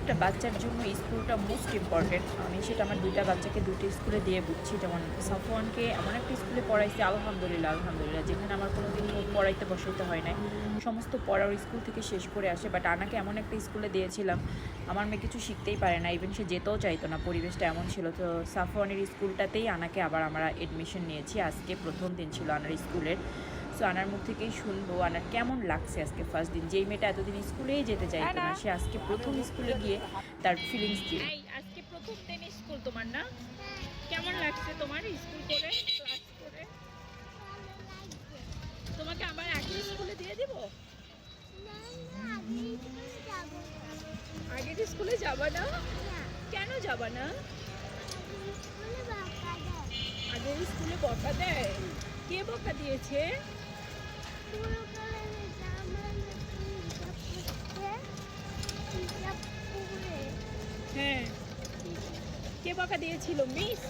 একটা বাচ্চার জন্য স্কুলটা মোস্ট ইম্পর্টেন্ট। আমি সেটা আমার দুইটা বাচ্চাকে দুটো স্কুলে দিয়ে বুঝছি। যেমন সাফওয়ানকে এমন একটা স্কুলে পড়াইছি, আলহামদুলিল্লাহ আলহামদুলিল্লাহ, যেখানে আমার কোনো দিন পড়াইতে বসাইতে হয় নাই, সমস্ত পড়ার স্কুল থেকে শেষ করে আসে। বাট আনাকে এমন একটা স্কুলে দিয়েছিলাম, আমার মেয়ে কিছু শিখতেই পারে না, ইভেন সে যেতেও চাইতো না, পরিবেশটা এমন ছিল। তো সাফওয়ানের স্কুলটাতেই আনাকে আবার আমরা এডমিশন নিয়েছি। আজকে প্রথম দিন ছিল আনার স্কুলের। সো আনার মুখ থেকেই শুনবো আনার কেমন লাগছে আজকে ফার্স্ট দিন। যেই মেয়েটা এতদিন স্কুলেই যেতে চাইতো না, সে আজকে প্রথম স্কুলে গিয়ে তার ফিলিংস দিয়ে। আজকে প্রথম দিন স্কুল তোমার না? কেমন লাগছে তোমার স্কুল করে, ক্লাস করে? তোমাকে আবার আগের স্কুলে দিয়ে দিব? আগের স্কুলে যাবা না? কেন যাবা না? আগের স্কুলে বকা দেয়? কে বকা দিয়েছে? হ্যাঁ, কে বকা দিয়েছিল? মিস?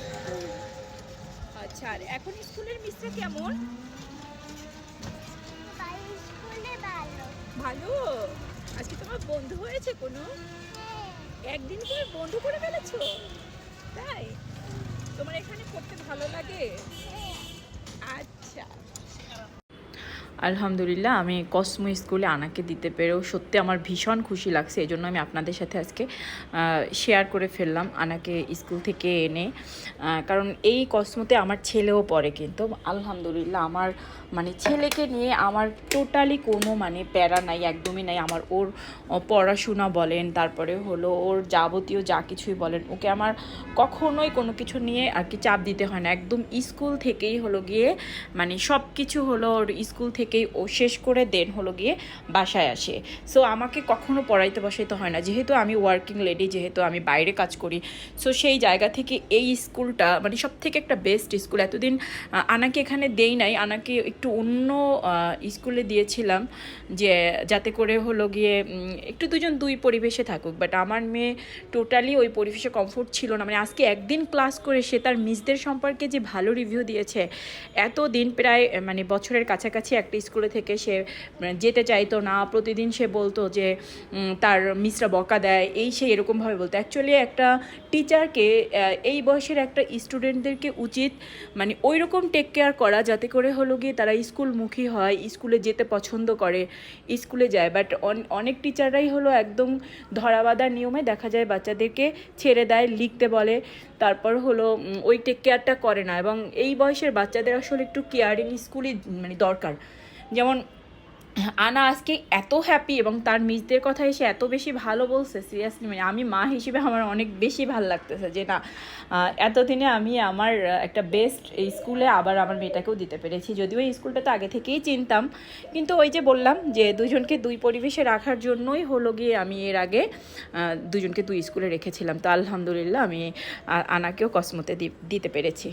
আচ্ছা, আর এখন স্কুলের মিসটা কেমন? ভালো। আজকে তোমার বন্ধু হয়েছে কোনো? একদিন করে বন্ধু করে ফেলেছো? তাই? তোমার এখানে পড়তে ভালো লাগে? আচ্ছা, আলহামদুলিল্লাহ, আমি কসমো স্কুলে আনাকে দিতে পেরেও সত্যি আমার ভীষণ খুশি লাগছে। এই জন্য আমি আপনাদের সাথে আজকে শেয়ার করে ফেললাম আনাকে স্কুল থেকে এনে। কারণ এই কসমোতে আমার ছেলেও পড়ে, কিন্তু আলহামদুলিল্লাহ আমার মানে ছেলেকে নিয়ে আমার টোটালি কোনো মানে প্যারা নাই, একদমই নাই। আমার ওর পড়াশোনা বলেন, তারপরে হলো ওর যাবতীয় যা কিছুই বলেন, ওকে আমার কখনোই কোনো কিছু নিয়ে আর কি চাপ দিতে হয় না। একদম স্কুল থেকেই হলো গিয়ে মানে সব কিছু হলো ওর স্কুল থেকেই ও শেষ করে দেন হলো গিয়ে বাসায় আসে। সো আমাকে কখনো পড়াইতে বসাইতে হয় না, যেহেতু আমি ওয়ার্কিং লেডি, যেহেতু আমি বাইরে কাজ করি। সো সেই জায়গা থেকে এই স্কুলটা মানে সব থেকে একটা বেস্ট স্কুল। এতদিন আনাকে এখানে দেই নাই, আনাকে একটু অন্য স্কুলে দিয়েছিলাম, যে যাতে করে হলো গিয়ে একটু দুজন দুই পরিবেশে থাকুক। বাট আমার মেয়ে টোটালি ওই পরিবেশে কমফোর্ট ছিল না। মানে আজকে একদিন ক্লাস করে সে তার মিসদের সম্পর্কে যে ভালো রিভিউ দিয়েছে। এতদিন প্রায় মানে বছরের কাছাকাছি একটা স্কুলে থেকে সে যেতে চাইতো না, প্রতিদিন সে বলতো যে তার মিসরা বকা দেয়, এই সে এরকমভাবে বলতো। অ্যাকচুয়ালি একটা টিচারকে এই বয়সের একটা স্টুডেন্টদেরকে উচিত মানে ওই রকম টেক কেয়ার করা, যাতে করে হলো গিয়ে তারা স্কুলমুখী হয়, স্কুলে যেতে পছন্দ করে, স্কুলে যায়। বাট অনেক টিচাররাই হলো একদম ধরাবাঁধা নিয়মে দেখা যায় বাচ্চাদেরকে ছেড়ে দেয়, লিখতে বলে, তারপর হলো ওই টেক কেয়ারটা করে না। এবং এই বয়সের বাচ্চাদের আসলে একটু কেয়ারিং স্কুলই মানে দরকার। যেমন আনা আজকে এত হ্যাপি এবং তার মিসদের কথা এসে এত বেশি ভালো বলছে, সিরিয়াসলি মানে আমি মা হিসেবে আমার অনেক বেশি ভালো লাগতেছে যে না, এতদিনে আমি আমার একটা বেস্ট এই স্কুলে আবার আমার মেয়েটাকেও দিতে পেরেছি। যদিও এই স্কুলটা তো আগে থেকেই চিনতাম, কিন্তু ওই যে বললাম যে দুজনকে দুই পরিবেশে রাখার জন্যই হলো গিয়ে আমি এর আগে দুজনকে দুই স্কুলে রেখেছিলাম। তো আলহামদুলিল্লাহ আমি আনাকেও কসমোতে দিতে পেরেছি।